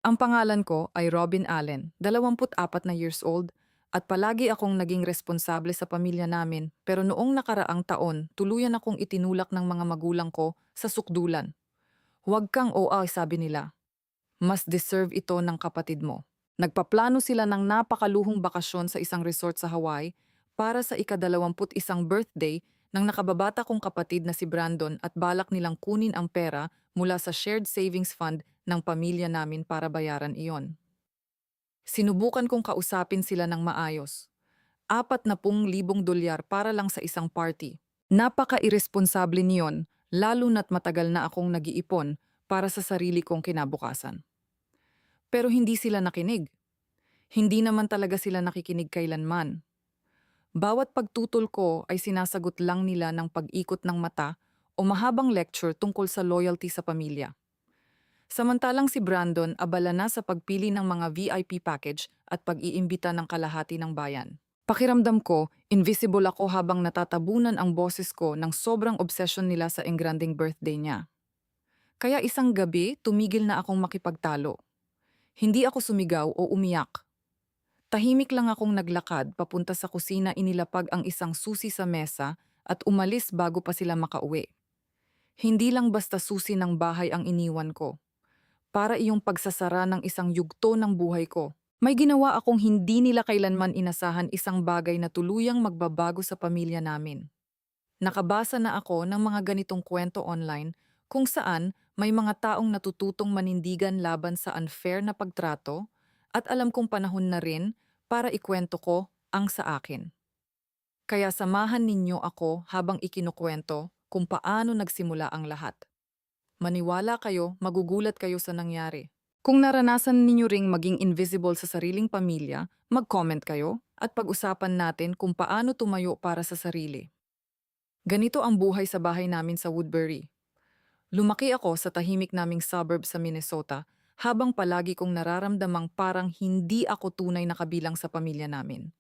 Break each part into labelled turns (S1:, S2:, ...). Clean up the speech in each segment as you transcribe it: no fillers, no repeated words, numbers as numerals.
S1: Ang pangalan ko ay Robin Allen, 24 na years old, at palagi akong naging responsable sa pamilya namin pero noong nakaraang taon, tuluyan akong itinulak ng mga magulang ko sa sukdulan. Huwag kang OA, sabi nila. Mas deserve ito ng kapatid mo. Nagpaplano sila ng napakaluhong bakasyon sa isang resort sa Hawaii para sa ika-21 birthday ng nakababata kong kapatid na si Brandon at balak nilang kunin ang pera mula sa shared savings fund ng pamilya namin para bayaran iyon. Sinubukan kong kausapin sila ng maayos. 40,000 dolyar para lang sa isang party. Napaka-iresponsable niyon, lalo na't matagal na akong nag-iipon para sa sarili kong kinabukasan. Pero hindi sila nakinig. Hindi naman talaga sila nakikinig kailanman. Bawat pagtutol ko ay sinasagot lang nila ng pag-ikot ng mata o mahabang lecture tungkol sa loyalty sa pamilya. Samantalang si Brandon abala na sa pagpili ng mga VIP package at pag-iimbita ng kalahati ng bayan. Pakiramdam ko, invisible ako habang natatabunan ang boses ko ng sobrang obsession nila sa engranding birthday niya. Kaya isang gabi, tumigil na akong makipagtalo. Hindi ako sumigaw o umiyak. Tahimik lang akong naglakad papunta sa kusina, inilapag ang isang susi sa mesa at umalis bago pa sila makauwi. Hindi lang basta susi ng bahay ang iniwan ko. Para iyong pagsasara ng isang yugto ng buhay ko. May ginawa akong hindi nila kailanman inasahan, isang bagay na tuluyang magbabago sa pamilya namin. Nakabasa na ako ng mga ganitong kwento online kung saan may mga taong natututong manindigan laban sa unfair na pagtrato at alam kong panahon na rin para ikwento ko ang sa akin. Kaya samahan ninyo ako habang ikinukwento kung paano nagsimula ang lahat. Maniwala kayo, magugulat kayo sa nangyari. Kung naranasan ninyo ring maging invisible sa sariling pamilya, mag-comment kayo at pag-usapan natin kung paano tumayo para sa sarili. Ganito ang buhay sa bahay namin sa Woodbury. Lumaki ako sa tahimik naming suburb sa Minnesota habang palagi kong nararamdamang parang hindi ako tunay na kabilang sa pamilya namin.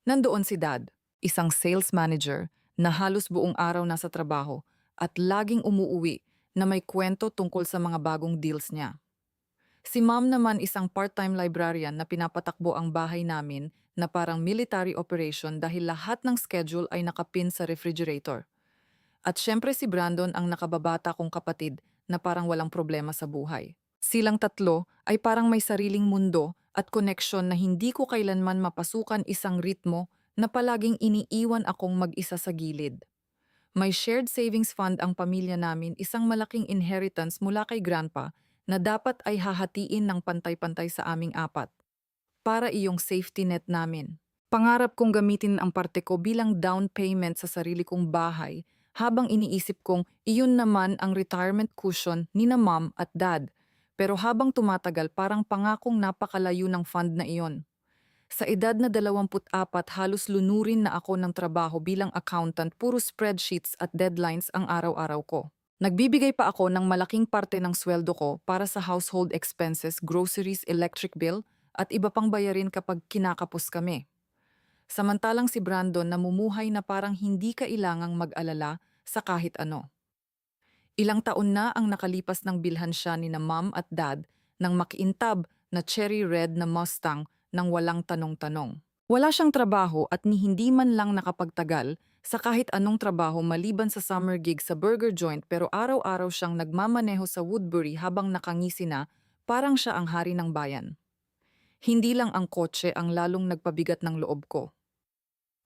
S1: Nandoon si Dad, isang sales manager na halos buong araw nasa trabaho at laging umuuwi na may kwento tungkol sa mga bagong deals niya. Si Mom naman, isang part-time librarian na pinapatakbo ang bahay namin na parang military operation dahil lahat ng schedule ay nakapin sa refrigerator. At syempre si Brandon, ang nakababata kong kapatid na parang walang problema sa buhay. Silang tatlo ay parang may sariling mundo at koneksyon na hindi ko kailanman mapasukan, isang ritmo na palaging iniiwan akong mag-isa sa gilid. May shared savings fund ang pamilya namin, isang malaking inheritance mula kay Grandpa na dapat ay hahatiin ng pantay-pantay sa aming apat. Para iyong safety net namin. Pangarap kong gamitin ang parte ko bilang down payment sa sarili kong bahay habang iniisip kong iyon naman ang retirement cushion ni na Mom at Dad. Pero habang tumatagal, parang pangakong napakalayo ng fund na iyon. Sa edad na 24, halos lunurin na ako ng trabaho bilang accountant, puro spreadsheets at deadlines ang araw-araw ko. Nagbibigay pa ako ng malaking parte ng sweldo ko para sa household expenses, groceries, electric bill, at iba pang bayarin kapag kinakapos kami. Samantalang si Brandon namumuhay na parang hindi kailangang mag-alala sa kahit ano. Ilang taon na ang nakalipas ng bilhan siya ni na Mom at Dad ng makiintab na cherry red na Mustang nang walang tanong-tanong. Wala siyang trabaho at ni hindi man lang nakapagtagal sa kahit anong trabaho maliban sa summer gig sa burger joint, pero araw-araw siyang nagmamaneho sa Woodbury habang nakangisi na, parang siya ang hari ng bayan. Hindi lang ang kotse ang lalong nagpabigat ng loob ko.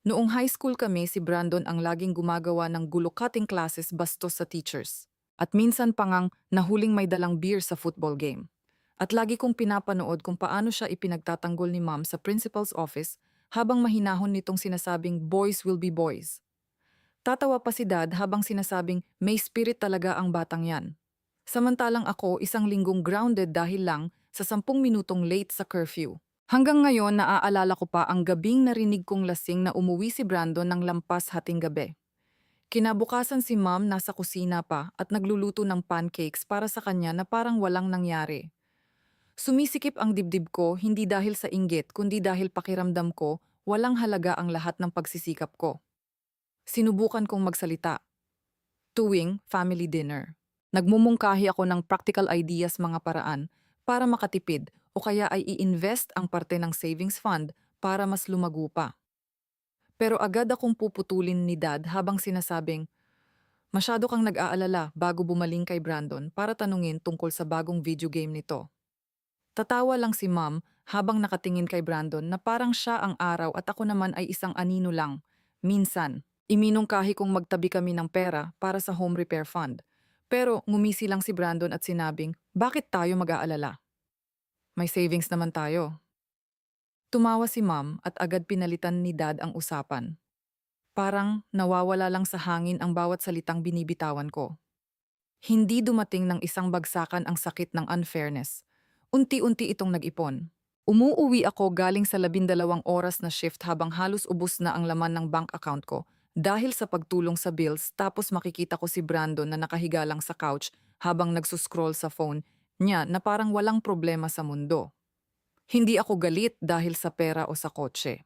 S1: Noong high school kami, si Brandon ang laging gumagawa ng gulo-cutting classes bastos sa teachers. At minsan pa ngang nahuling may dalang beer sa football game. At lagi kong pinapanood kung paano siya ipinagtatanggol ni Mom sa principal's office habang mahinahon nitong sinasabing boys will be boys. Tatawa pa si Dad habang sinasabing may spirit talaga ang batang yan. Samantalang ako, isang linggong grounded dahil lang sa 10 minutong late sa curfew. Hanggang ngayon, naaalala ko pa ang gabing narinig kong lasing na umuwi si Brandon ng lampas hating gabi. Kinabukasan si Mom nasa kusina pa at nagluluto ng pancakes para sa kanya na parang walang nangyari. Sumisikip ang dibdib ko, hindi dahil sa inggit kundi dahil pakiramdam ko walang halaga ang lahat ng pagsisikap ko. Sinubukan kong magsalita. Tuwing family dinner. Nagmumungkahi ako ng practical ideas, mga paraan para makatipid o kaya ay i-invest ang parte ng savings fund para mas lumago pa. Pero agad akong puputulin ni Dad habang sinasabing, masyado kang nag-aalala bago bumaling kay Brandon para tanungin tungkol sa bagong video game nito. Tatawa lang si Mom habang nakatingin kay Brandon na parang siya ang araw at ako naman ay isang anino lang. Minsan, iminungkahi kong magtabi kami ng pera para sa home repair fund. Pero ngumisi lang si Brandon at sinabing, bakit tayo mag-aalala? May savings naman tayo. Tumawa si Mom at agad pinalitan ni Dad ang usapan. Parang nawawala lang sa hangin ang bawat salitang binibitawan ko. Hindi dumating ng isang bagsakan ang sakit ng unfairness. Unti-unti itong nag-ipon. Umuuwi ako galing sa 12 oras na shift habang halos ubos na ang laman ng bank account ko dahil sa pagtulong sa bills, tapos makikita ko si Brandon na nakahiga lang sa couch habang nagsuscroll sa phone niya na parang walang problema sa mundo. Hindi ako galit dahil sa pera o sa kotse.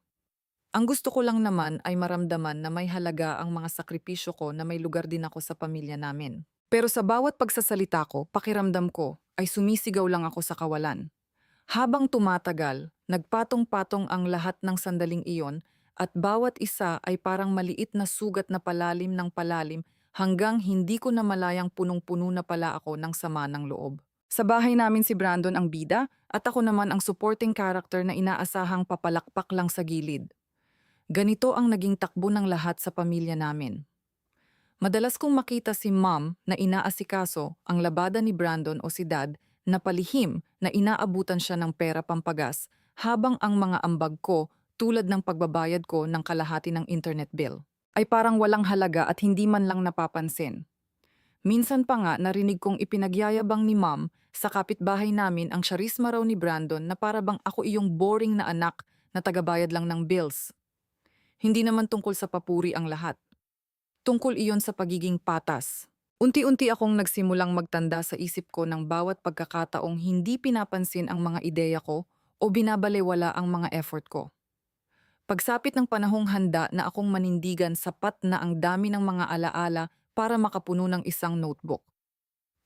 S1: Ang gusto ko lang naman ay maramdaman na may halaga ang mga sakripisyo ko na may lugar din ako sa pamilya namin. Pero sa bawat pagsasalita ko, pakiramdam ko ay sumisigaw lang ako sa kawalan. Habang tumatagal, nagpatong-patong ang lahat ng sandaling iyon at bawat isa ay parang maliit na sugat na palalim ng palalim hanggang hindi ko na malayang punong-puno na pala ako ng sama ng loob. Sa bahay namin si Brandon ang bida at ako naman ang supporting character na inaasahang papalakpak lang sa gilid. Ganito ang naging takbo ng lahat sa pamilya namin. Madalas kong makita si Mom na inaasikaso ang labada ni Brandon o si Dad na palihim na inaabutan siya ng pera pampagas habang ang mga ambag ko tulad ng pagbabayad ko ng kalahati ng internet bill ay parang walang halaga at hindi man lang napapansin. Minsan pa nga narinig kong ipinagyayabang ni Mom sa kapitbahay namin ang charisma raw ni Brandon na para bang ako iyong boring na anak na tagabayad lang ng bills. Hindi naman tungkol sa papuri ang lahat. Tungkol iyon sa pagiging patas. Unti-unti akong nagsimulang magtanda sa isip ko ng bawat pagkakataong hindi pinapansin ang mga ideya ko o binabalewala ang mga effort ko. Pagsapit ng panahong handa na akong manindigan, sapat na ang dami ng mga alaala para makapuno ng isang notebook.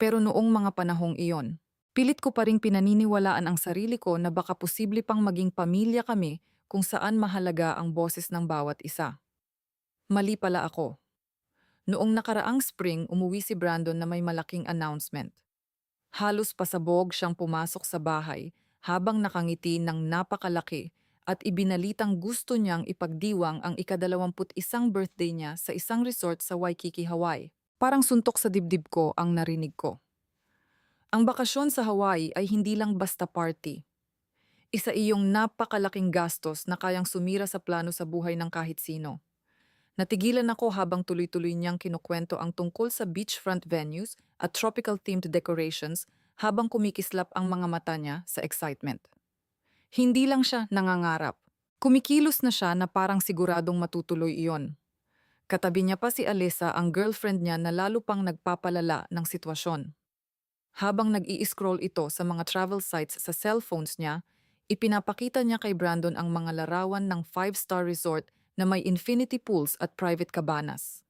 S1: Pero noong mga panahong iyon, pilit ko pa ring pinaniniwalaan ang sarili ko na baka posible pang maging pamilya kami kung saan mahalaga ang boses ng bawat isa. Mali pala ako. Noong nakaraang spring, umuwi si Brandon na may malaking announcement. Halos pasabog siyang pumasok sa bahay habang nakangiti ng napakalaki at ibinalitang gusto niyang ipagdiwang ang ika-21 birthday niya sa isang resort sa Waikiki, Hawaii. Parang suntok sa dibdib ko ang narinig ko. Ang bakasyon sa Hawaii ay hindi lang basta party. Isa iyong napakalaking gastos na kayang sumira sa plano sa buhay ng kahit sino. Natigilan ako habang tuloy-tuloy niyang kinukwento ang tungkol sa beachfront venues at tropical-themed decorations habang kumikislap ang mga mata niya sa excitement. Hindi lang siya nangangarap. Kumikilos na siya na parang siguradong matutuloy iyon. Katabi niya pa si Alyssa, ang girlfriend niya na lalo pang nagpapalala ng sitwasyon. Habang nag-i-scroll ito sa mga travel sites sa cellphones niya, ipinapakita niya kay Brandon ang mga larawan ng 5-star resort na may infinity pools at private cabanas.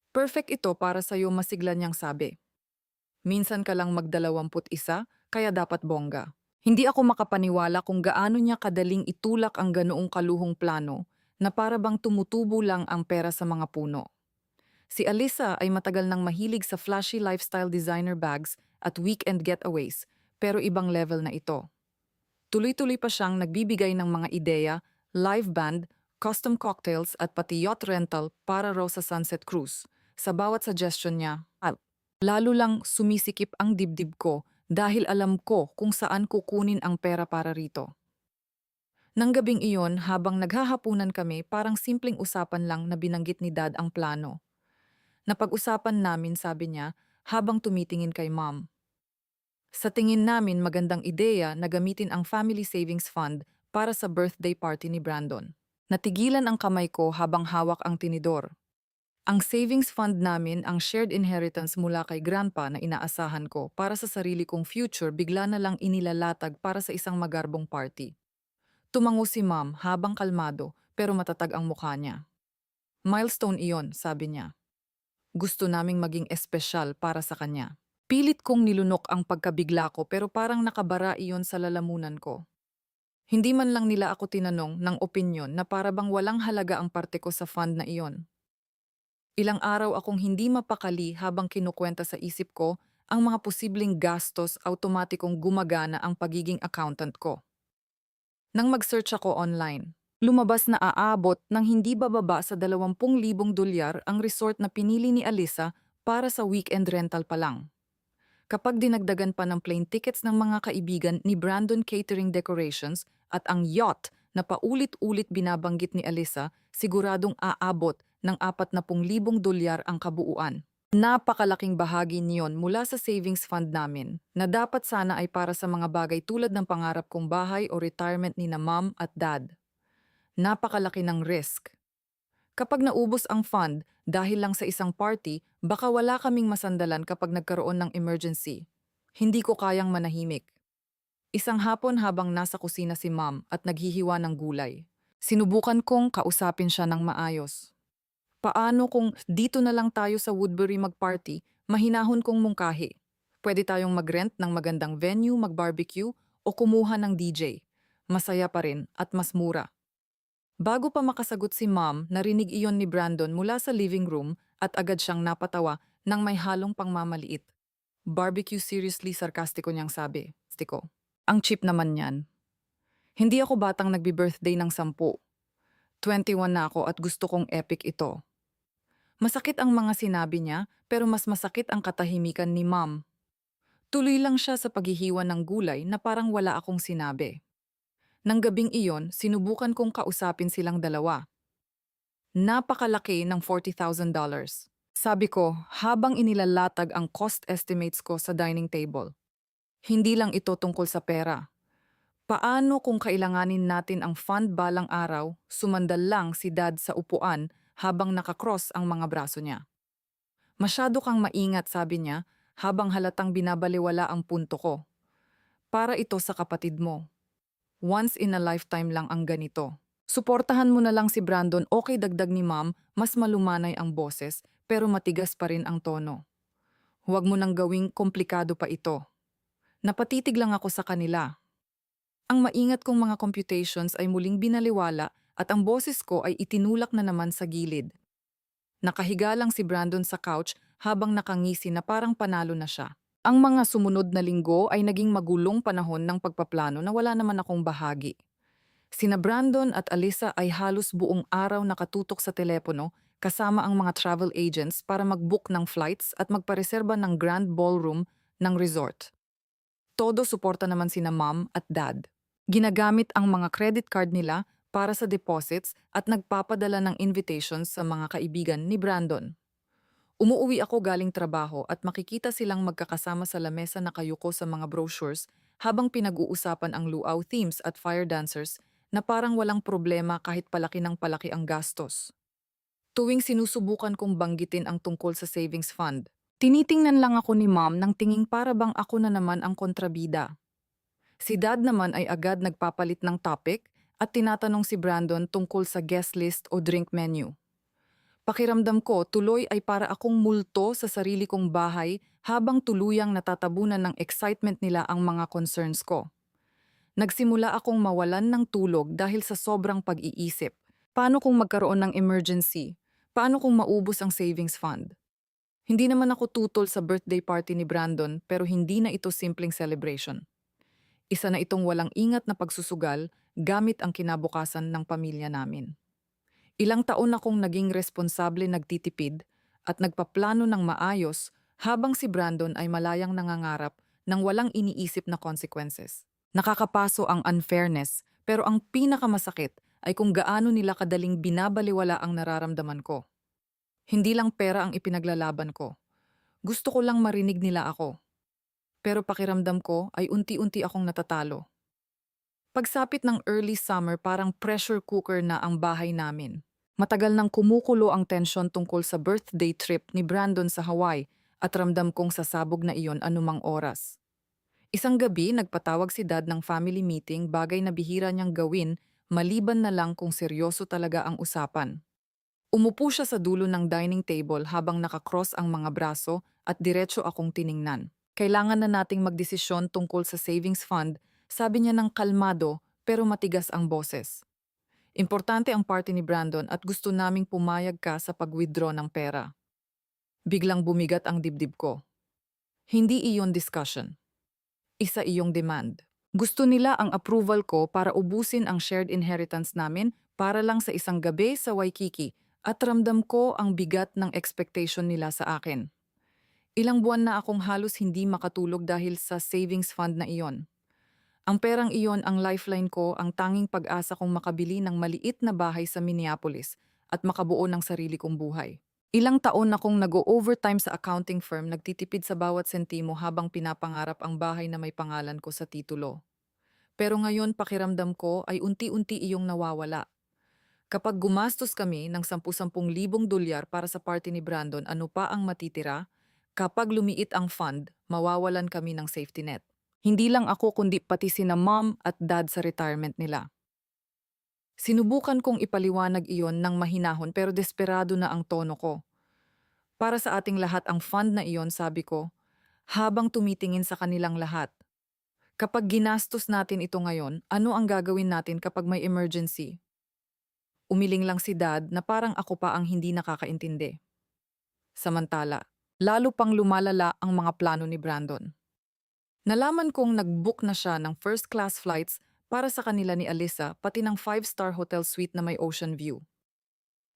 S1: Perfect ito para sa'yo, masigla niyang sabi. Minsan ka lang mag-21, kaya dapat bongga. Hindi ako makapaniwala kung gaano niya kadaling itulak ang ganoong kaluhong plano na para bang tumutubo lang ang pera sa mga puno. Si Alyssa ay matagal nang mahilig sa flashy lifestyle designer bags at weekend getaways, pero ibang level na ito. Tuloy-tuloy pa siyang nagbibigay ng mga ideya, live band, custom cocktails at pati yacht rental para raw sa sunset cruise. Sa bawat suggestion niya, lalo lang sumisikip ang dibdib ko dahil alam ko kung saan kukunin ang pera para rito. Nang gabing iyon, habang naghahapunan kami, parang simpleng usapan lang na binanggit ni Dad ang plano. Napag-usapan namin, sabi niya, habang tumitingin kay Mom. Sa tingin namin magandang ideya na gamitin ang family savings fund para sa birthday party ni Brandon. Natigilan ang kamay ko habang hawak ang tinidor. Ang savings fund namin ang shared inheritance mula kay grandpa na inaasahan ko para sa sarili kong future, bigla na lang inilalatag para sa isang magarbong party. Tumango si Mom habang kalmado pero matatag ang mukha niya. Milestone iyon, sabi niya. Gusto naming maging espesyal para sa kanya. Pilit kong nilunok ang pagkabigla ko pero parang nakabara iyon sa lalamunan ko. Hindi man lang nila ako tinanong ng opinyon na para bang walang halaga ang parte ko sa fund na iyon. Ilang araw akong hindi mapakali habang kinukwenta sa isip ko ang mga posibleng gastos, automatikong gumagana ang pagiging accountant ko. Nang mag-search ako online, lumabas na aabot ng hindi bababa sa 20,000 dolyar ang resort na pinili ni Alisa para sa weekend rental pa lang. Kapag dinagdagan pa ng plane tickets ng mga kaibigan ni Brandon Catering Decorations at ang yacht na paulit-ulit binabanggit ni Alisa, siguradong aabot ng 40,000 dolyar ang kabuuan. Napakalaking bahagi niyon mula sa savings fund namin na dapat sana ay para sa mga bagay tulad ng pangarap kong bahay o retirement ni na mom at dad. Napakalaki ng risk. Kapag naubos ang fund dahil lang sa isang party, baka wala kaming masandalan kapag nagkaroon ng emergency. Hindi ko kayang manahimik. Isang hapon habang nasa kusina si mom at naghihiwa ng gulay, sinubukan kong kausapin siya ng maayos. Paano kung dito na lang tayo sa Woodbury mag-party, mahinahon kong mungkahi. Pwede tayong mag-rent ng magandang venue, mag-barbecue o kumuha ng DJ. Masaya pa rin at mas mura. Bago pa makasagot si mom, narinig iyon ni Brandon mula sa living room at agad siyang napatawa ng may halong pangmamaliit. Barbecue, seriously, sarkastiko niyang sabi. Stiko. Ang cheap naman yan. Hindi ako batang nagbi-birthday ng 10. 21 na ako at gusto kong epic ito. Masakit ang mga sinabi niya pero mas masakit ang katahimikan ni mom. Tuloy lang siya sa paghihiwa ng gulay na parang wala akong sinabi. Nang gabing iyon, sinubukan kong kausapin silang dalawa. Napakalaki ng $40,000. Sabi ko, habang inilalatag ang cost estimates ko sa dining table. Hindi lang ito tungkol sa pera. Paano kung kailanganin natin ang fund balang araw, sumandal lang si dad sa upuan habang nakakross ang mga braso niya. Masyado kang maingat, sabi niya, habang halatang binabaliwala ang punto ko. Para ito sa kapatid mo. Once in a lifetime lang ang ganito. Suportahan mo na lang si Brandon, okay, dagdag ni ma'am, mas malumanay ang boses pero matigas pa rin ang tono. Huwag mo nang gawing komplikado pa ito. Napatitig lang ako sa kanila. Ang maingat kong mga computations ay muling binaliwala at ang boses ko ay itinulak na naman sa gilid. Nakahiga lang si Brandon sa couch habang nakangisi na parang panalo na siya. Ang mga sumunod na linggo ay naging magulong panahon ng pagpaplano na wala naman akong bahagi. Sina Brandon at Alisa ay halos buong araw nakatutok sa telepono kasama ang mga travel agents para mag-book ng flights at magpareserba ng grand ballroom ng resort. Todo suporta naman sina mom at dad. Ginagamit ang mga credit card nila para sa deposits at nagpapadala ng invitations sa mga kaibigan ni Brandon. Umuuwi ako galing trabaho at makikita silang magkakasama sa lamesa na kayuko sa mga brochures habang pinag-uusapan ang luau themes at fire dancers na parang walang problema kahit palaki ng palaki ang gastos. Tuwing sinusubukan kong banggitin ang tungkol sa savings fund, tinitingnan lang ako ni mom ng tinging para bang ako na naman ang kontrabida. Si dad naman ay agad nagpapalit ng topic at tinatanong si Brandon tungkol sa guest list o drink menu. Pakiramdam ko tuloy ay para akong multo sa sarili kong bahay habang tuluyang natatabunan ng excitement nila ang mga concerns ko. Nagsimula akong mawalan ng tulog dahil sa sobrang pag-iisip. Paano kung magkaroon ng emergency? Paano kung maubos ang savings fund? Hindi naman ako tutol sa birthday party ni Brandon pero hindi na ito simpleng celebration. Isa na itong walang ingat na pagsusugal gamit ang kinabukasan ng pamilya namin. Ilang taon akong naging responsable, nagtitipid at nagpaplano ng maayos habang si Brandon ay malayang nangangarap ng walang iniisip na consequences. Nakakapaso ang unfairness pero ang pinakamasakit ay kung gaano nila kadaling binabaliwala ang nararamdaman ko. Hindi lang pera ang ipinaglalaban ko. Gusto ko lang marinig nila ako. Pero pakiramdam ko ay unti-unti akong natatalo. Pagsapit ng early summer, parang pressure cooker na ang bahay namin. Matagal nang kumukulo ang tensyon tungkol sa birthday trip ni Brandon sa Hawaii at ramdam kong sasabog na iyon anumang oras. Isang gabi, nagpatawag si dad ng family meeting, bagay na bihira niyang gawin maliban na lang kung seryoso talaga ang usapan. Umupo siya sa dulo ng dining table habang nakakross ang mga braso at diretso akong tiningnan. Kailangan na nating magdesisyon tungkol sa savings fund, sabi niya ng kalmado pero matigas ang boses. Importante ang party ni Brandon at gusto naming pumayag ka sa pag-withdraw ng pera. Biglang bumigat ang dibdib ko. Hindi iyon discussion. Isa iyong demand. Gusto nila ang approval ko para ubusin ang shared inheritance namin para lang sa isang gabi sa Waikiki at ramdam ko ang bigat ng expectation nila sa akin. Ilang buwan na akong halos hindi makatulog dahil sa savings fund na iyon. Ang perang iyon ang lifeline ko, ang tanging pag-asa kong makabili ng maliit na bahay sa Minneapolis at makabuo ng sarili kong buhay. Ilang taon akong nag-o-overtime sa accounting firm, nagtitipid sa bawat sentimo habang pinapangarap ang bahay na may pangalan ko sa titulo. Pero ngayon pakiramdam ko ay unti-unti iyong nawawala. Kapag gumastos kami ng 10,000 dolyar para sa party ni Brandon, ano pa ang matitira? Kapag lumiit ang fund, mawawalan kami ng safety net. Hindi lang ako kundi pati sina mom at dad sa retirement nila. Sinubukan kong ipaliwanag iyon ng mahinahon pero desperado na ang tono ko. Para sa ating lahat ang fund na iyon, sabi ko, habang tumitingin sa kanilang lahat. Kapag ginastos natin ito ngayon, ano ang gagawin natin kapag may emergency? Umiling lang si dad na parang ako pa ang hindi nakakaintindi. Samantala, lalo pang lumalala ang mga plano ni Brandon. Nalaman kong nag-book na siya ng first-class flights para sa kanila ni Alyssa pati ng 5-star hotel suite na may ocean view.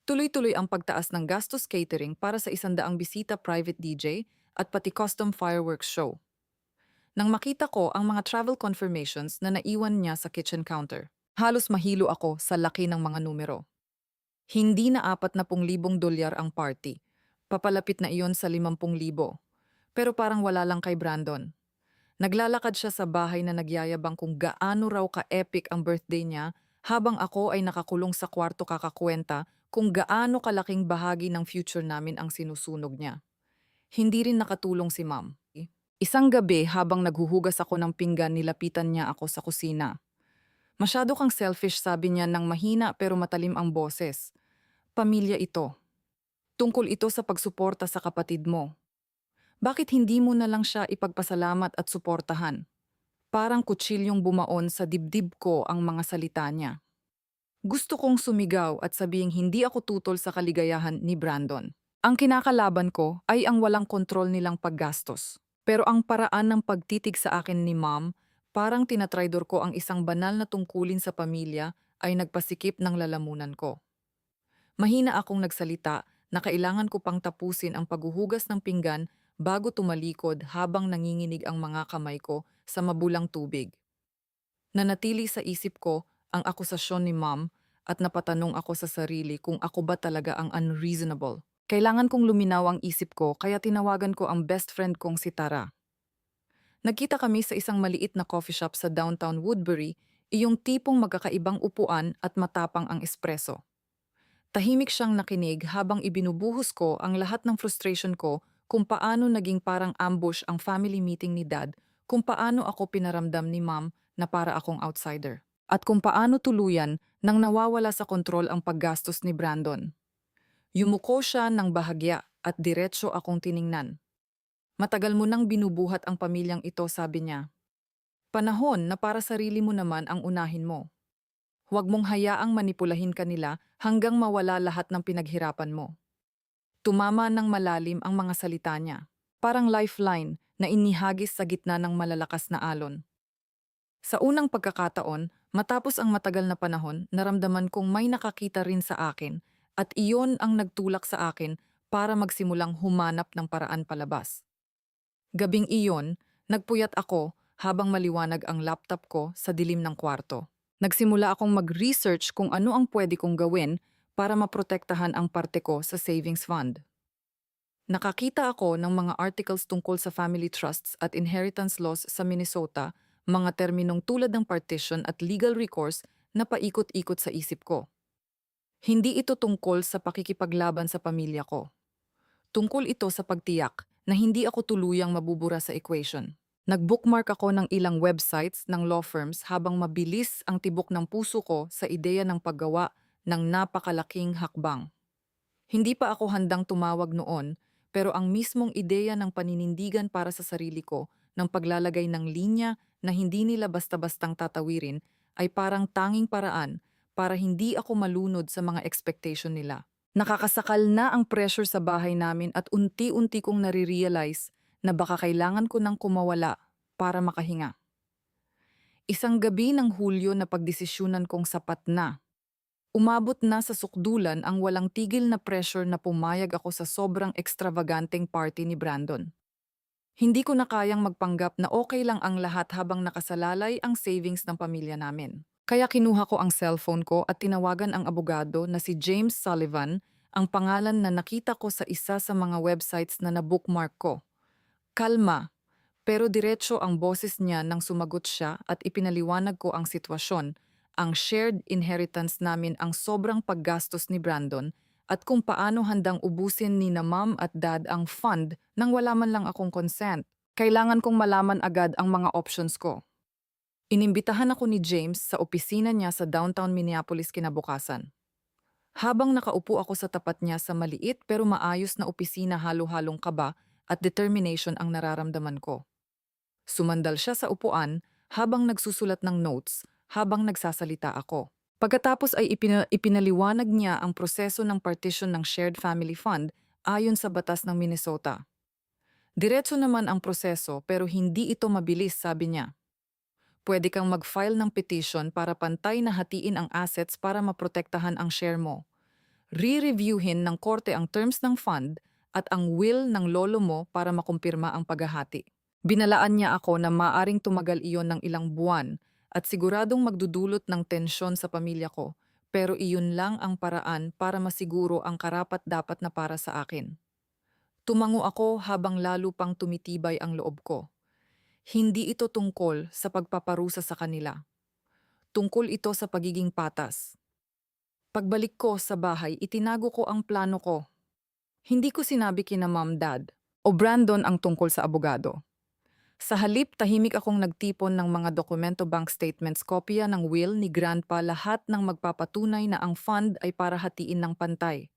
S1: Tuloy-tuloy ang pagtaas ng gastos catering para sa 100 bisita private DJ at pati custom fireworks show. Nang makita ko ang mga travel confirmations na naiwan niya sa kitchen counter, halos mahilo ako sa laki ng mga numero. Hindi na 40,000 dolyar ang party. Papalapit na iyon sa 50,000. Pero parang wala lang kay Brandon. Naglalakad siya sa bahay na nagyayabang kung gaano raw ka-epic ang birthday niya habang ako ay nakakulong sa kwarto kakakwenta kung gaano kalaking bahagi ng future namin ang sinusunog niya. Hindi rin nakatulong si ma'am. Isang gabi habang naghuhugas ako ng pinggan, nilapitan niya ako sa kusina. Masyado kang selfish, sabi niya ng mahina pero matalim ang boses. Pamilya ito. Tungkol ito sa pagsuporta sa kapatid mo. Bakit hindi mo na lang siya ipagpasalamat at suportahan? Parang kutsilyong bumaon sa dibdib ko ang mga salita niya. Gusto kong sumigaw at sabihing hindi ako tutol sa kaligayahan ni Brandon. Ang kinakalaban ko ay ang walang kontrol nilang paggastos. Pero ang paraan ng pagtitig sa akin ni ma'am, parang tinatraidor ko ang isang banal na tungkulin sa pamilya, ay nagpasikip ng lalamunan ko. Mahina akong nagsalita na kailangan ko pang tapusin ang paghuhugas ng pinggan bago tumalikod habang nanginginig ang mga kamay ko sa mabulang tubig. Nanatili sa isip ko ang akusasyon ni ma'am at napatanong ako sa sarili kung ako ba talaga ang unreasonable. Kailangan kong luminaw ang isip ko kaya tinawagan ko ang best friend kong si Tara. Nagkita kami sa isang maliit na coffee shop sa downtown Woodbury, iyong tipong magkakaibang upuan at matapang ang espresso. Tahimik siyang nakinig habang ibinubuhos ko ang lahat ng frustration ko kung paano naging parang ambush ang family meeting ni Dad, kung paano ako pinaramdam ni Mom na para akong outsider, at kung paano tuluyan nang nawawala sa kontrol ang paggastos ni Brandon. Yumuko siya ng bahagya at diretso akong tiningnan. Matagal mo nang binubuhat ang pamilyang ito, sabi niya. Panahon na para sarili mo naman ang unahin mo. Huwag mong hayaang manipulahin ka nila hanggang mawala lahat ng pinaghirapan mo. Tumama ng malalim ang mga salita niya, parang lifeline na inihagis sa gitna ng malalakas na alon. Sa unang pagkakataon, matapos ang matagal na panahon, naramdaman kong may nakakita rin sa akin at iyon ang nagtulak sa akin para magsimulang humanap ng paraan palabas. Gabing iyon, nagpuyat ako habang maliwanag ang laptop ko sa dilim ng kwarto. Nagsimula akong mag-research kung ano ang pwede kong gawin para maprotektahan ang parte ko sa savings fund. Nakakita ako ng mga articles tungkol sa family trusts at inheritance laws sa Minnesota, mga terminong tulad ng partition at legal recourse na paikot-ikot sa isip ko. Hindi ito tungkol sa pakikipaglaban sa pamilya ko. Tungkol ito sa pagtiyak na hindi ako tuluyang mabubura sa equation. Nag-bookmark ako ng ilang websites ng law firms habang mabilis ang tibok ng puso ko sa ideya ng paggawa ng napakalaking hakbang. Hindi pa ako handang tumawag noon, pero ang mismong ideya ng paninindigan para sa sarili ko, ng paglalagay ng linya na hindi nila basta-bastang tatawirin, ay parang tanging paraan para hindi ako malunod sa mga expectation nila. Nakakasakal na ang pressure sa bahay namin at unti-unti kong nare-realize na baka kailangan ko nang kumawala para makahinga. Isang gabi ng Hulyo na pagdesisyunan kong sapat na. Umabot na sa sukdulan ang walang tigil na pressure na pumayag ako sa sobrang extravaganteng party ni Brandon. Hindi ko na kayang magpanggap na okay lang ang lahat habang nakasalalay ang savings ng pamilya namin. Kaya kinuha ko ang cellphone ko at tinawagan ang abogado na si James Sullivan, ang pangalan na nakita ko sa isa sa mga websites na nabookmark ko. Kalma, pero diretso ang boses niya nang sumagot siya at ipinaliwanag ko ang sitwasyon. Ang shared inheritance namin ang sobrang paggastos ni Brandon at kung paano handang ubusin ni na mom at dad ang fund nang wala man lang akong consent. Kailangan kong malaman agad ang mga options ko. Inimbitahan ako ni James sa opisina niya sa downtown Minneapolis kinabukasan. Habang nakaupo ako sa tapat niya sa maliit pero maayos na opisina, halo-halong kaba at determination ang nararamdaman ko. Sumandal siya sa upuan habang nagsusulat ng notes habang nagsasalita ako. Pagkatapos ay ipinaliwanag niya ang proseso ng partition ng Shared Family Fund ayon sa batas ng Minnesota. Diretso naman ang proseso pero hindi ito mabilis, sabi niya. Pwede kang mag-file ng petition para pantay na hatiin ang assets para maprotektahan ang share mo. Re-reviewin ng korte ang terms ng fund at ang will ng lolo mo para makumpirma ang paghahati. Binalaan niya ako na maaring tumagal iyon ng ilang buwan at siguradong magdudulot ng tensyon sa pamilya ko, pero iyon lang ang paraan para masiguro ang karapat-dapat na para sa akin. Tumango ako habang lalo pang tumitibay ang loob ko. Hindi ito tungkol sa pagpaparusa sa kanila. Tungkol ito sa pagiging patas. Pagbalik ko sa bahay, itinago ko ang plano ko. Hindi ko sinabi kina mom, dad, o Brandon ang tungkol sa abogado. Sa halip, tahimik akong nagtipon ng mga dokumento, bank statements, kopya ng will ni Grandpa, lahat ng magpapatunay na ang fund ay para hatiin ng pantay.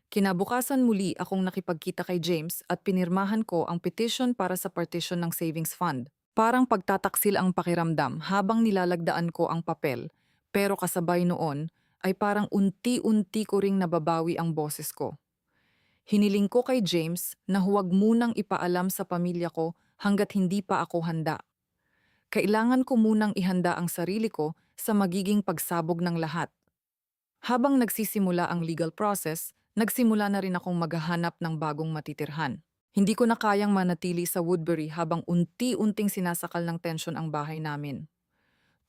S1: Kinabukasan muli akong nakipagkita kay James at pinirmahan ko ang petition para sa partition ng savings fund. Parang pagtataksil ang pakiramdam habang nilalagdaan ko ang papel, pero kasabay noon ay parang unti-unti ko ring nababawi ang boses ko. Hiniling ko kay James na huwag munang ipaalam sa pamilya ko hanggat hindi pa ako handa. Kailangan ko munang ihanda ang sarili ko sa magiging pagsabog ng lahat. Habang nagsisimula ang legal process, nagsimula na rin akong maghahanap ng bagong matitirhan. Hindi ko na kayang manatili sa Woodbury habang unti-unting sinasakal ng tensyon ang bahay namin.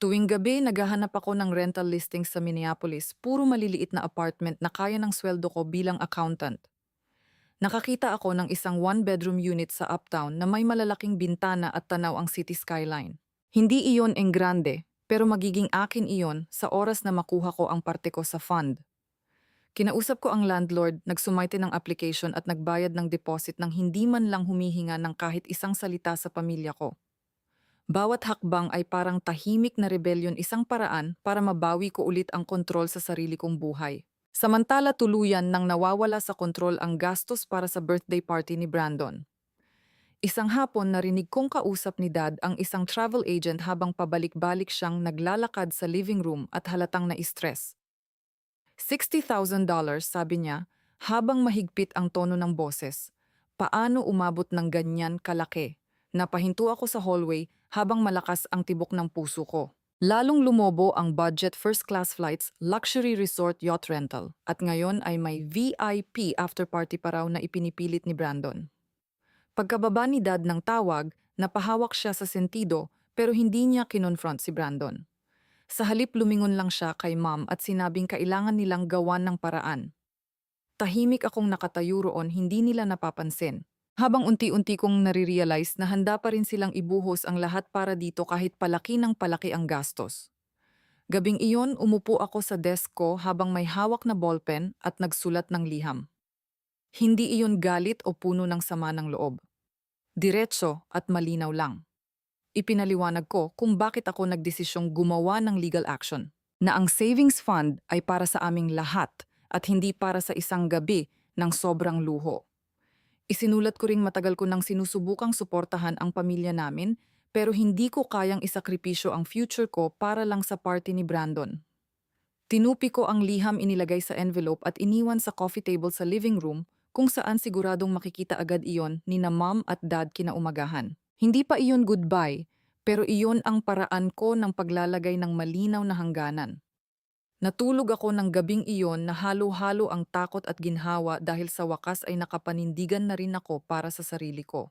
S1: Tuwing gabi, naghahanap ako ng rental listings sa Minneapolis, puro maliliit na apartment na kaya ng sweldo ko bilang accountant. Nakakita ako ng isang one-bedroom unit sa Uptown na may malalaking bintana at tanaw ang city skyline. Hindi iyon ang grande, pero magiging akin iyon sa oras na makuha ko ang parte ko sa fund. Kinausap ko ang landlord, nagsumite ng application at nagbayad ng deposit nang hindi man lang humihinga ng kahit isang salita sa pamilya ko. Bawat hakbang ay parang tahimik na rebellion, isang paraan para mabawi ko ulit ang kontrol sa sarili kong buhay. Samantala, tuluyan nang nawawala sa kontrol ang gastos para sa birthday party ni Brandon. Isang hapon, narinig kong kausap ni Dad ang isang travel agent habang pabalik-balik siyang naglalakad sa living room at halatang na-stress. $60,000, sabi niya, habang mahigpit ang tono ng boses. Paano umabot ng ganyan kalaki? Napahinto ako sa hallway habang malakas ang tibok ng puso ko. Lalong lumobo ang budget, first-class flights, luxury resort, yacht rental. At ngayon ay may VIP after-party pa raw na ipinipilit ni Brandon. Pagkababa ni Dad ng tawag, napahawak siya sa sentido pero hindi niya kinonfront si Brandon. Sa halip, lumingon lang siya kay Mom at sinabing kailangan nilang gawan ng paraan. Tahimik akong nakatayo roon, hindi nila napapansin. Habang unti-unti kong nare-realize na handa pa rin silang ibuhos ang lahat para dito kahit palaki ng palaki ang gastos. Gabing iyon, umupo ako sa desk ko habang may hawak na ballpen at nagsulat ng liham. Hindi iyon galit o puno ng sama ng loob. Diretso at malinaw lang. Ipinaliwanag ko kung bakit ako nagdesisyong gumawa ng legal action, na ang savings fund ay para sa aming lahat at hindi para sa isang gabi ng sobrang luho. Isinulat ko ring matagal ko nang sinusubukang suportahan ang pamilya namin, pero hindi ko kayang isakripisyo ang future ko para lang sa party ni Brandon. Tinupi ko ang liham inilagay sa envelope at iniwan sa coffee table sa living room kung saan siguradong makikita agad iyon ni na mom at dad kinaumagahan. Hindi pa iyon goodbye, pero iyon ang paraan ko ng paglalagay ng malinaw na hangganan. Natulog ako ng gabing iyon na halo-halo ang takot at ginhawa dahil sa wakas ay nakapanindigan na rin ako para sa sarili ko.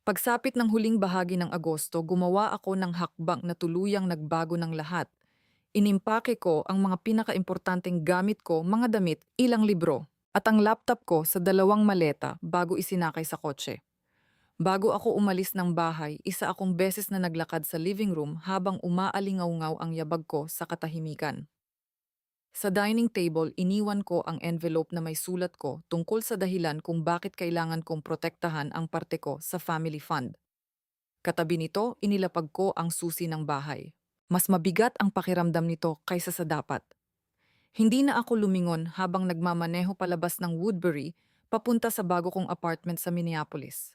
S1: Pagsapit ng huling bahagi ng Agosto, gumawa ako ng hakbang na tuluyang nagbago ng lahat. Inimpake ko ang mga pinakaimportanteng gamit ko, mga damit, ilang libro, at ang laptop ko sa 2 maleta bago isinakay sa kotse. Bago ako umalis ng bahay, isa akong beses na naglakad sa living room habang umaalingaw-ngaw ang yabag ko sa katahimikan. Sa dining table, iniwan ko ang envelope na may sulat ko tungkol sa dahilan kung bakit kailangan kong protektahan ang parte ko sa family fund. Katabi nito, inilapag ko ang susi ng bahay. Mas mabigat ang pakiramdam nito kaysa sa dapat. Hindi na ako lumingon habang nagmamaneho palabas ng Woodbury papunta sa bago kong apartment sa Minneapolis.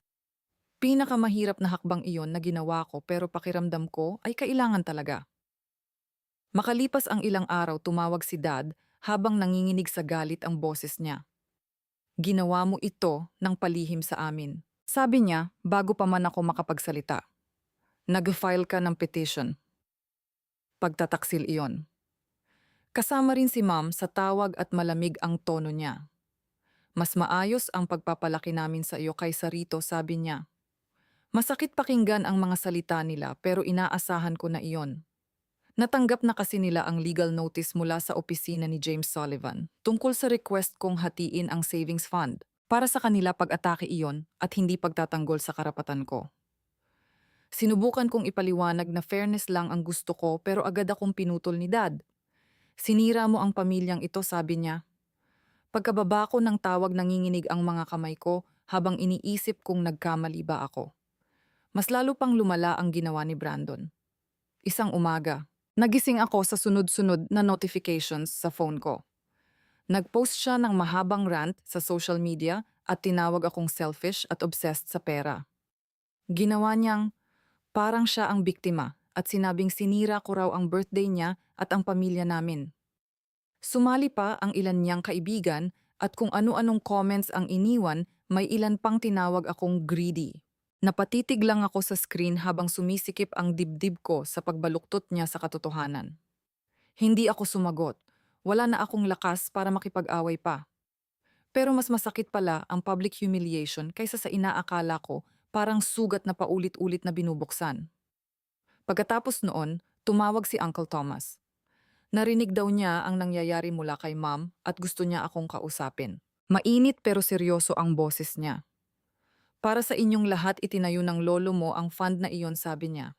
S1: Pinakamahirap na hakbang iyon na ginawa ko pero pakiramdam ko ay kailangan talaga. Makalipas ang ilang araw, tumawag si Dad habang nanginginig sa galit ang boses niya. Ginawa mo ito ng palihim sa amin. Sabi niya bago pa man ako makapagsalita. Nag-file ka ng petition. Pagtataksil iyon. Kasama rin si Ma'am sa tawag at malamig ang tono niya. Mas maayos ang pagpapalaki namin sa iyo kaysa rito, sabi niya. Masakit pakinggan ang mga salita nila pero inaasahan ko na iyon. Natanggap na kasi nila ang legal notice mula sa opisina ni James Sullivan tungkol sa request kong hatiin ang savings fund para sa kanila pag-atake iyon at hindi pagtatanggol sa karapatan ko. Sinubukan kong ipaliwanag na fairness lang ang gusto ko pero agad akong pinutol ni Dad. Sinira mo ang pamilyang ito, sabi niya. Pagkababa ko ng tawag, nanginginig ang mga kamay ko habang iniisip kung nagkamali ba ako. Mas lalo pang lumala ang ginawa ni Brandon. Isang umaga, nagising ako sa sunod-sunod na notifications sa phone ko. Nag-post siya ng mahabang rant sa social media at tinawag akong selfish at obsessed sa pera. Ginawa niyang parang siya ang biktima at sinabing sinira ko raw ang birthday niya at ang pamilya namin. Sumali pa ang ilan niyang kaibigan at kung ano-anong comments ang iniwan, may ilan pang tinawag akong greedy. Napatitig lang ako sa screen habang sumisikip ang dibdib ko sa pagbaluktot niya sa katotohanan. Hindi ako sumagot. Wala na akong lakas para makipag-away pa. Pero mas masakit pala ang public humiliation kaysa sa inaakala ko parang sugat na paulit-ulit na binubuksan. Pagkatapos noon, tumawag si Uncle Thomas. Narinig daw niya ang nangyayari mula kay Mom at gusto niya akong kausapin. Mainit pero seryoso ang boses niya. Para sa inyong lahat itinayo ng lolo mo ang fund na iyon, sabi niya.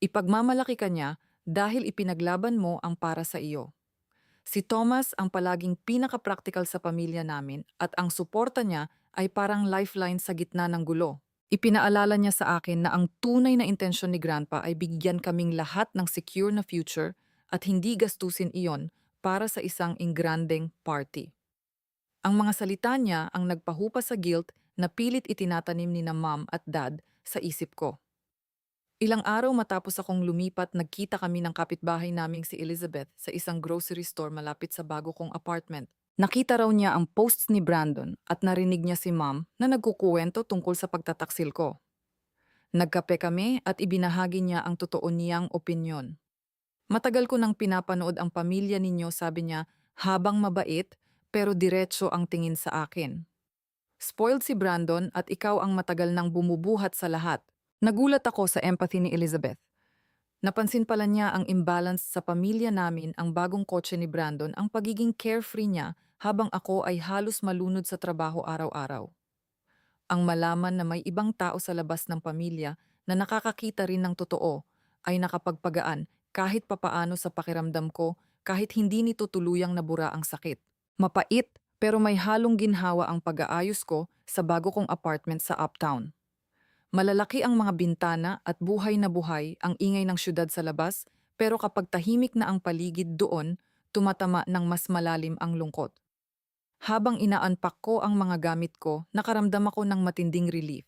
S1: Ipagmamalaki ka niya dahil ipinaglaban mo ang para sa iyo. Si Thomas ang palaging pinaka-practical sa pamilya namin at ang suporta niya ay parang lifeline sa gitna ng gulo. Ipinaalala niya sa akin na ang tunay na intensyon ni Grandpa ay bigyan kaming lahat ng secure na future at hindi gastusin iyon para sa isang ingrandeng party. Ang mga salita niya ang nagpahupa sa guilt na pilit itinatanim ni na Mom at Dad sa isip ko. Ilang araw matapos akong lumipat, nagkita kami ng kapitbahay naming si Elizabeth sa isang grocery store malapit sa bago kong apartment. Nakita raw niya ang posts ni Brandon at narinig niya si Mom na nagkukuwento tungkol sa pagtataksil ko. Nagkape kami at ibinahagi niya ang totoo niyang opinyon. Matagal ko nang pinapanood ang pamilya ninyo, sabi niya, habang mabait pero diretso ang tingin sa akin. Spoiled si Brandon at ikaw ang matagal nang bumubuhat sa lahat. Nagulat ako sa empathy ni Elizabeth. Napansin pala niya ang imbalance sa pamilya namin, ang bagong kotse ni Brandon, ang pagiging carefree niya habang ako ay halos malunod sa trabaho araw-araw. Ang malaman na may ibang tao sa labas ng pamilya na nakakakita rin ng totoo ay nakapagpagaan kahit papaano sa pakiramdam ko kahit hindi nito tuluyang nabura ang sakit. Mapait pero may halong ginhawa ang pag-aayos ko sa bago kong apartment sa Uptown. Malalaki ang mga bintana at buhay na buhay ang ingay ng syudad sa labas, pero kapag tahimik na ang paligid doon, tumatama ng mas malalim ang lungkot. Habang ina-unpack ko ang mga gamit ko, nakaramdam ako ng matinding relief.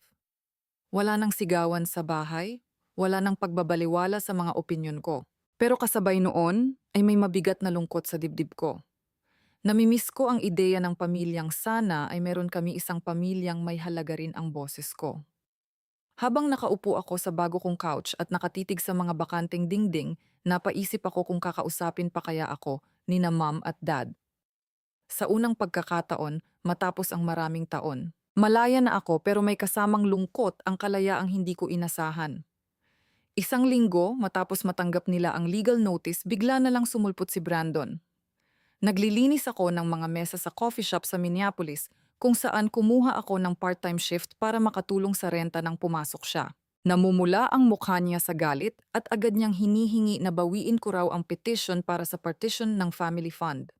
S1: Wala nang sigawan sa bahay, wala nang pagbabaliwala sa mga opinyon ko. Pero kasabay noon ay may mabigat na lungkot sa dibdib ko. Namimiss ko ang ideya ng pamilyang sana ay meron kami isang pamilyang may halaga rin ang boses ko. Habang nakaupo ako sa bago kong couch at nakatitig sa mga bakanteng dingding, napaisip ako kung kakausapin pa kaya ako ni na mom at dad. Sa unang pagkakataon, matapos ang maraming taon. Malaya na ako pero may kasamang lungkot ang kalayaang hindi ko inasahan. Isang linggo matapos matanggap nila ang legal notice, bigla na lang sumulpot si Brandon. Naglilinis ako ng mga mesa sa coffee shop sa Minneapolis kung saan kumuha ako ng part-time shift para makatulong sa renta nang pumasok siya. Namumula ang mukha niya sa galit at agad niyang hinihingi na bawiin ko raw ang petition para sa partition ng family fund.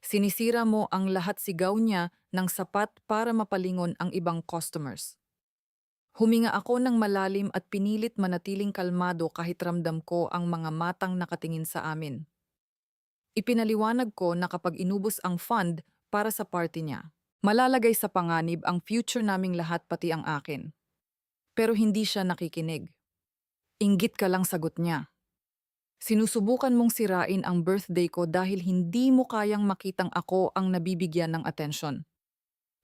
S1: Sinisira mo ang lahat, sigaw niya ng sapat para mapalingon ang ibang customers. Huminga ako ng malalim at pinilit manatiling kalmado kahit ramdam ko ang mga matang nakatingin sa amin. Ipinaliwanag ko na kapag inubos ang fund para sa party niya, malalagay sa panganib ang future naming lahat pati ang akin. Pero hindi siya nakikinig. Inggit ka lang, sagot niya. Sinusubukan mong sirain ang birthday ko dahil hindi mo kayang makitang ako ang nabibigyan ng atensyon.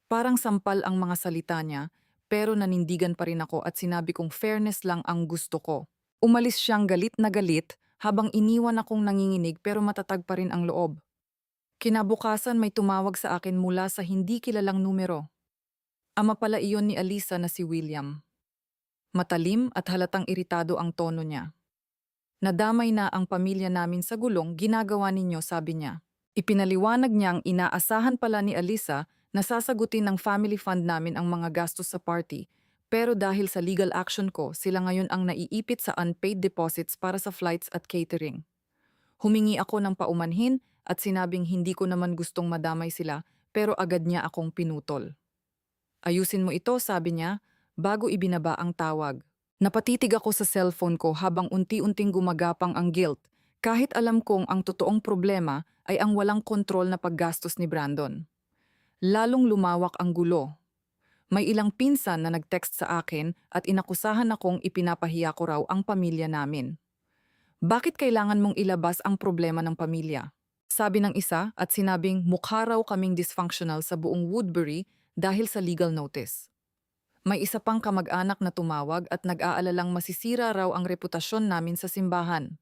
S1: Parang sampal ang mga salita niya, pero nanindigan pa rin ako at sinabi kong fairness lang ang gusto ko. Umalis siyang galit na galit habang iniwan akong nanginginig pero matatag pa rin ang loob. Kinabukasan may tumawag sa akin mula sa hindi kilalang numero. Ama pala iyon ni Alisa na si William. Matalim at halatang iritado ang tono niya. Nadamay na ang pamilya namin sa gulong ginagawa ninyo, sabi niya. Ipinaliwanag niyang inaasahan pala ni Alisa na sasagutin ng family fund namin ang mga gastos sa party, pero dahil sa legal action ko, sila ngayon ang naiipit sa unpaid deposits para sa flights at catering. Humingi ako ng paumanhin at sinabing hindi ko naman gustong madamay sila, pero agad niya akong pinutol. Ayusin mo ito, sabi niya, bago ibinaba ang tawag. Napatitig ako sa cellphone ko habang unti-unting gumagapang ang guilt, kahit alam kong ang totoong problema ay ang walang kontrol na paggastos ni Brandon. Lalong lumawak ang gulo. May ilang pinsan na nag-text sa akin at inakusahan akong ipinapahiya ko raw ang pamilya namin. Bakit kailangan mong ilabas ang problema ng pamilya? Sabi ng isa at sinabing mukha raw kaming dysfunctional sa buong Woodbury dahil sa legal notice. May isa pang kamag-anak na tumawag at nag-aalalang masisira raw ang reputasyon namin sa simbahan.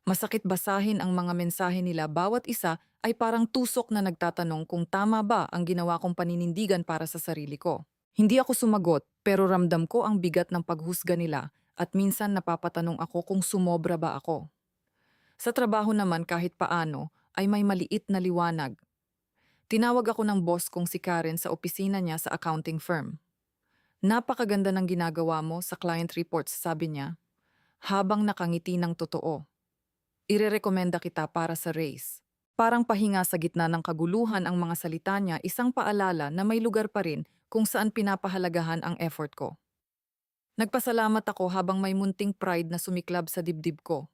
S1: Masakit basahin ang mga mensahe nila, bawat isa ay parang tusok na nagtatanong kung tama ba ang ginawa kong paninindigan para sa sarili ko. Hindi ako sumagot pero ramdam ko ang bigat ng paghusga nila at minsan napapatanong ako kung sumobra ba ako. Sa trabaho naman kahit paano ay may maliit na liwanag. Tinawag ako ng boss kong si Karen sa opisina niya sa accounting firm. Napakaganda ng ginagawa mo sa client reports, sabi niya, habang nakangiti ng totoo. Irerekomenda kita para sa race. Parang pahinga sa gitna ng kaguluhan ang mga salita niya, isang paalala na may lugar pa rin kung saan pinapahalagahan ang effort ko. Nagpasalamat ako habang may munting pride na sumiklab sa dibdib ko.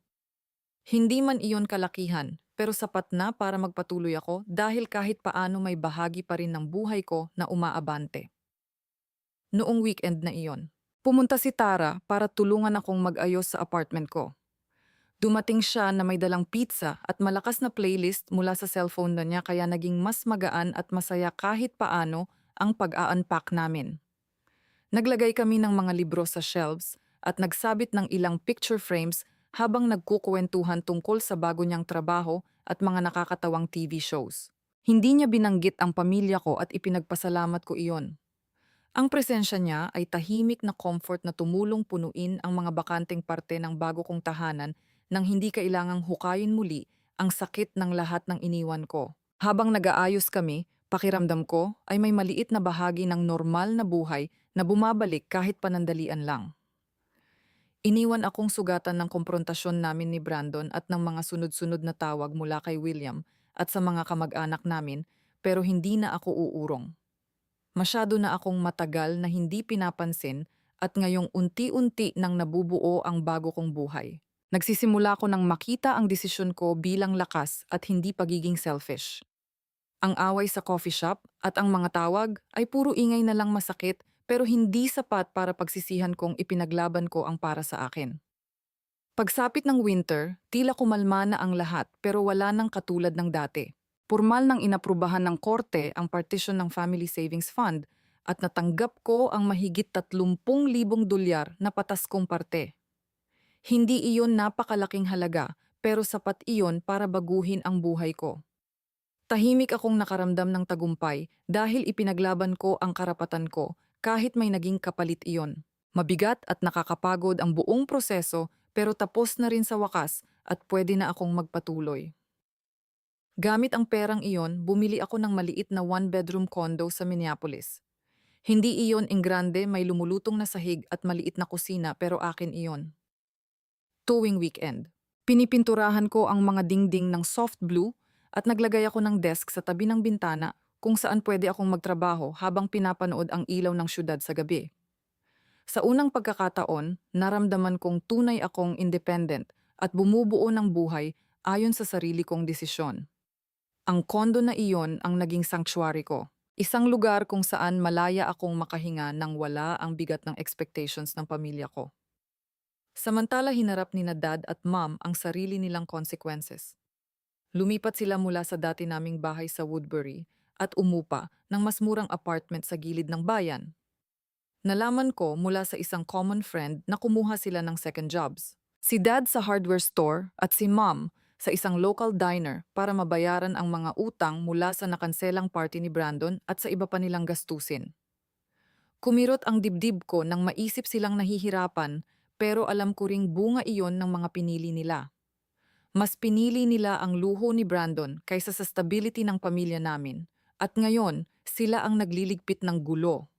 S1: Hindi man iyon kalakihan, pero sapat na para magpatuloy ako dahil kahit paano may bahagi pa rin ng buhay ko na umaabante. Noong weekend na iyon, pumunta si Tara para tulungan akong mag-ayos sa apartment ko. Dumating siya na may dalang pizza at malakas na playlist mula sa cellphone na niya, kaya naging mas magaan at masaya kahit paano ang pag-a-unpack namin. Naglagay kami ng mga libro sa shelves at nagsabit ng ilang picture frames habang nagkukuwentuhan tungkol sa bago niyang trabaho at mga nakakatawang TV shows. Hindi niya binanggit ang pamilya ko at ipinagpasalamat ko iyon. Ang presensya niya ay tahimik na comfort na tumulong punuin ang mga bakanteng parte ng bago kong tahanan nang hindi kailangang hukayin muli ang sakit ng lahat ng iniwan ko. Habang nag-aayos kami, pakiramdam ko ay may maliit na bahagi ng normal na buhay na bumabalik kahit panandalian lang. Iniwan akong sugatan ng komprontasyon namin ni Brandon at ng mga sunod-sunod na tawag mula kay William at sa mga kamag-anak namin, pero hindi na ako uurong. Masyado na akong matagal na hindi pinapansin at ngayong unti-unti nang nabubuo ang bago kong buhay. Nagsisimula ko nang makita ang desisyon ko bilang lakas at hindi pagiging selfish. Ang away sa coffee shop at ang mga tawag ay puro ingay na lang masakit pero hindi sapat para pagsisihan kong ipinaglaban ko ang para sa akin. Pagsapit ng winter, tila kumalma na ang lahat pero wala nang katulad ng dati. Pormal nang inaprubahan ng korte ang partition ng Family Savings Fund at natanggap ko ang mahigit 30,000 dolyar na patas kong parte. Hindi iyon napakalaking halaga pero sapat iyon para baguhin ang buhay ko. Tahimik akong nakaramdam ng tagumpay dahil ipinaglaban ko ang karapatan ko kahit may naging kapalit iyon. Mabigat at nakakapagod ang buong proseso pero tapos na rin sa wakas at pwede na akong magpatuloy. Gamit ang perang iyon, bumili ako ng maliit na one-bedroom condo sa Minneapolis. Hindi iyon enggrande, may lumulutong na sahig at maliit na kusina pero akin iyon. Tuwing weekend, pinipinturahan ko ang mga dingding ng soft blue at naglagay ako ng desk sa tabi ng bintana kung saan pwede akong magtrabaho habang pinapanood ang ilaw ng syudad sa gabi. Sa unang pagkakataon, naramdaman kong tunay akong independent at bumubuo ng buhay ayon sa sarili kong desisyon. Ang kondo na iyon ang naging sanctuary ko. Isang lugar kung saan malaya akong makahinga nang wala ang bigat ng expectations ng pamilya ko. Samantala hinarap ni na dad at mom ang sarili nilang consequences. Lumipat sila mula sa dati naming bahay sa Woodbury at umupa ng mas murang apartment sa gilid ng bayan. Nalaman ko mula sa isang common friend na kumuha sila ng second jobs. Si dad sa hardware store at si mom sa isang local diner para mabayaran ang mga utang mula sa nakanselang party ni Brandon at sa iba pa nilang gastusin. Kumirot ang dibdib ko nang maisip silang nahihirapan pero alam ko ring bunga iyon ng mga pinili nila. Mas pinili nila ang luho ni Brandon kaysa sa stability ng pamilya namin. At ngayon, sila ang nagliligpit ng gulo.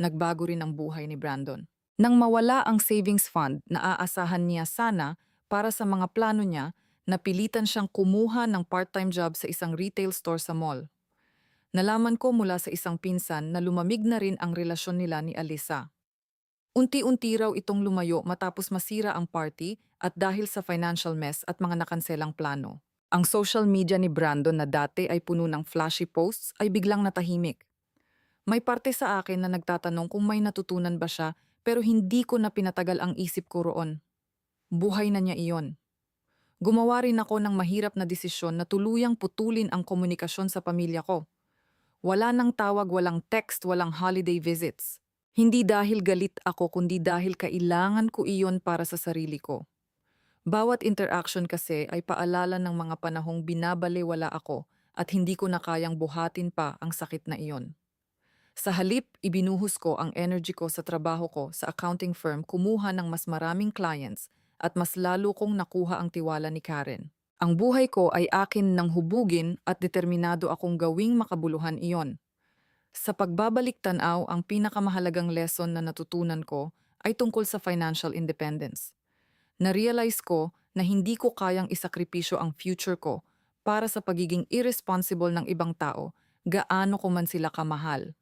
S1: Nagbago rin ang buhay ni Brandon. Nang mawala ang savings fund na aasahan niya sana para sa mga plano niya, napilitan siyang kumuha ng part-time job sa isang retail store sa mall. Nalaman ko mula sa isang pinsan na lumamig na rin ang relasyon nila ni Alyssa. Unti-unti raw itong lumayo matapos masira ang party at dahil sa financial mess at mga nakanselang plano. Ang social media ni Brandon na dati ay puno ng flashy posts ay biglang natahimik. May parte sa akin na nagtatanong kung may natutunan ba siya pero hindi ko na pinatagal ang isip ko roon. Buhay na niya iyon. Gumawa rin ako ng mahirap na desisyon na tuluyang putulin ang komunikasyon sa pamilya ko. Wala nang tawag, walang text, walang holiday visits. Hindi dahil galit ako kundi dahil kailangan ko iyon para sa sarili ko. Bawat interaction kasi ay paalala ng mga panahong binabalewala ako at hindi ko na kayang buhatin pa ang sakit na iyon. Sa halip, ibinuhos ko ang energy ko sa trabaho ko sa accounting firm, kumuha ng mas maraming clients at mas lalo kong nakuha ang tiwala ni Karen. Ang buhay ko ay akin ng hubugin at determinado akong gawing makabuluhan iyon. Sa pagbabalik tanaw, ang pinakamahalagang lesson na natutunan ko ay tungkol sa financial independence. Na-realize ko na hindi ko kayang isakripisyo ang future ko para sa pagiging irresponsible ng ibang tao, gaano ko man sila kamahal.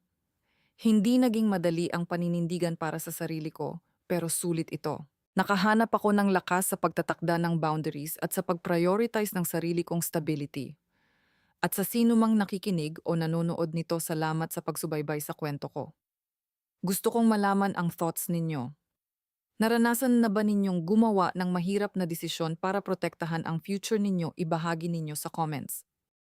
S1: Hindi naging madali ang paninindigan para sa sarili ko, pero sulit ito. Nakahanap ako ng lakas sa pagtatakda ng boundaries at sa pag-prioritize ng sarili kong stability. At sa sino mang nakikinig o nanonood nito, salamat sa pagsubaybay sa kwento ko. Gusto kong malaman ang thoughts ninyo. Naranasan na ba ninyong gumawa ng mahirap na desisyon para protektahan ang future ninyo? Ibahagi ninyo sa comments.